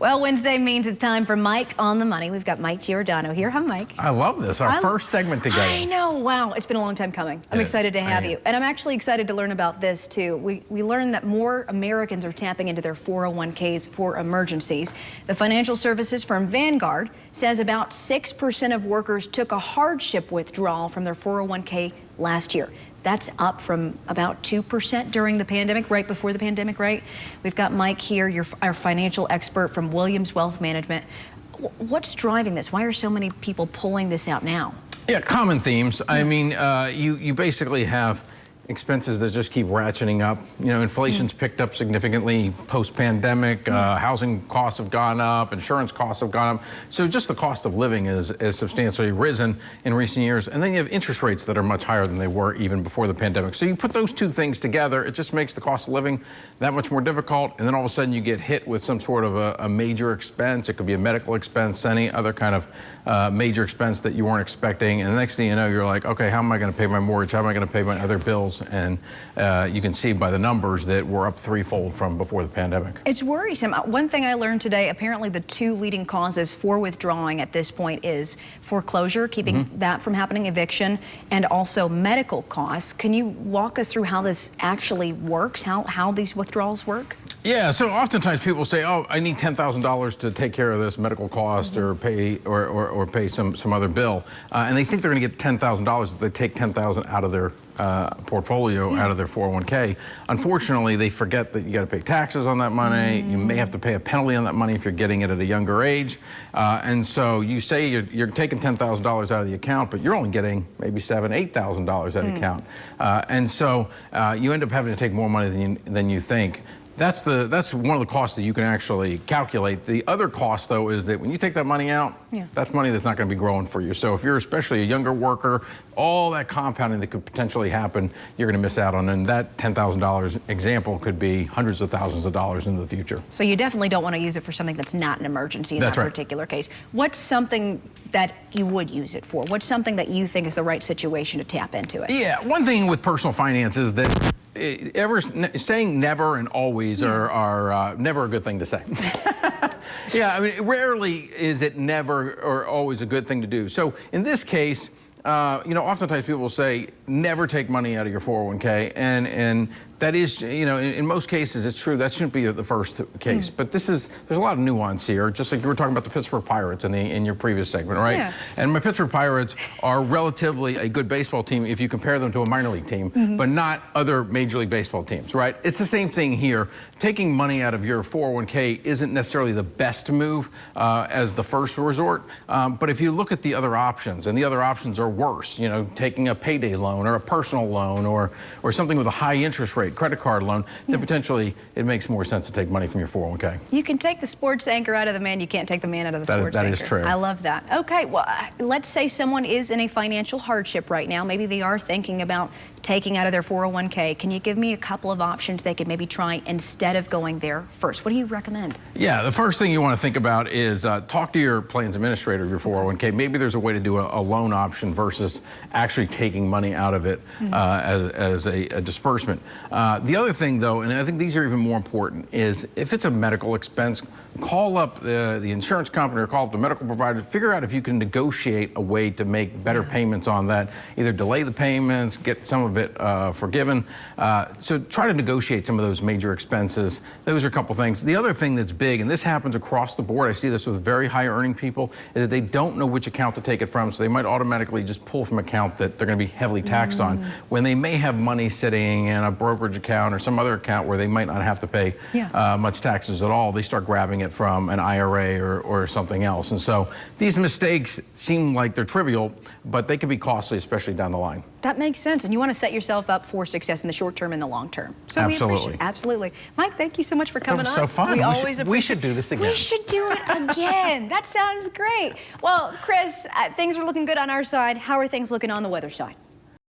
Well, Wednesday means it's time for Mike on the Money. We've got Mike Giordano here. Hi, Mike. I love this. Our first segment together. I know. Wow. It's been a long time coming. I'm excited to have you. And I'm actually excited to learn about this, too. We learned that more Americans are tapping into their 401ks for emergencies. The financial services firm Vanguard says about 6% of workers took a hardship withdrawal from their 401k last year. That's up from about 2% during the pandemic, right before the pandemic, right? We've got Mike here, our financial expert from Williams Wealth Management. What's driving this? Why are so many people pulling this out now? Yeah, common themes. I mean, you basically have expenses that just keep ratcheting up. You know, inflation's picked up significantly post-pandemic. Housing costs have gone up. Insurance costs have gone up. So just the cost of living is substantially risen in recent years. And then you have interest rates that are much higher than they were even before the pandemic. So you put those two things together, it just makes the cost of living that much more difficult. And then all of a sudden you get hit with some sort of a major expense. It could be a medical expense, any other kind of major expense that you weren't expecting. And the next thing you know, you're like, okay, how am I going to pay my mortgage? How am I going to pay my other bills? And you can see by the numbers that we're up threefold from before the pandemic. It's worrisome. One thing I learned today, apparently the two leading causes for withdrawing at this point is foreclosure, keeping that from happening, eviction, and also medical costs. Can you walk us through how this actually works, how these withdrawals work? Yeah, so oftentimes people say, oh, I need $10,000 to take care of this medical cost or pay or pay some other bill. And they think they're going to get $10,000 if they take $10,000 out of their portfolio, out of their 401k. Unfortunately, they forget that you got to pay taxes on that money. You may have to pay a penalty on that money if you're getting it at a younger age. And so you say you're taking $10,000 out of the account, but you're only getting maybe $7,000, $8,000 out of the account. And so you end up having to take more money than you think. That's one of the costs that you can actually calculate. The other cost, though, is that when you take that money out, that's money that's not going to be growing for you. So if you're especially a younger worker, all that compounding that could potentially happen, you're going to miss out on. And that $10,000 example could be hundreds of thousands of dollars in the future. So you definitely don't want to use it for something that's not an emergency in that particular case. What's something that you would use it for? What's something that you think is the right situation to tap into it? Yeah, one thing with personal finance is that saying never and always are never a good thing to say. Yeah, I mean, rarely is it never or always a good thing to do. So in this case, you know, oftentimes people will say, never take money out of your 401k, and that is, you know, in most cases it's true. That shouldn't be the first case, but there's a lot of nuance here. Just like you were talking about the Pittsburgh Pirates in your previous segment, right? Yeah. And my Pittsburgh Pirates are relatively a good baseball team if you compare them to a minor league team, but not other Major League Baseball teams, right? It's the same thing here. Taking money out of your 401k isn't necessarily the best move as the first resort, but if you look at the other options, and the other options are worse, you know, taking a payday loan or a personal loan or something with a high interest rate, credit card loan, then potentially it makes more sense to take money from your 401k. You can take the sports anchor out of the man, you can't take the man out of the sports anchor. That is true. I love that. Okay, well, let's say someone is in a financial hardship right now. Maybe they are thinking about taking out of their 401k. Can you give me a couple of options they could maybe try instead of going there first? What do you recommend? Yeah, the first thing you want to think about is talk to your plans administrator of your 401k. Maybe there's a way to do a loan option versus actually taking money out of it as a disbursement. The other thing, though, and I think these are even more important, is if it's a medical expense, call up the insurance company or call up the medical provider. Figure out if you can negotiate a way to make better payments on that. Either delay the payments, get some of it forgiven. So try to negotiate some of those major expenses. Those are a couple things. The other thing that's big, and this happens across the board, I see this with very high earning people, is that they don't know which account to take it from, so they might automatically just pull from an account that they're going to be heavily taxed on, when they may have money sitting in a brokerage account or some other account where they might not have to pay much taxes at all. They start grabbing it from an IRA or something else. And so these mistakes seem like they're trivial, but they can be costly, especially down the line. That makes sense. And you want to set yourself up for success in the short term and the long term. So absolutely. Absolutely. Mike, thank you so much for coming on. So fun. We should do this again. We should do it again. That sounds great. Well, Chris, things are looking good on our side. How are things looking on the weather side?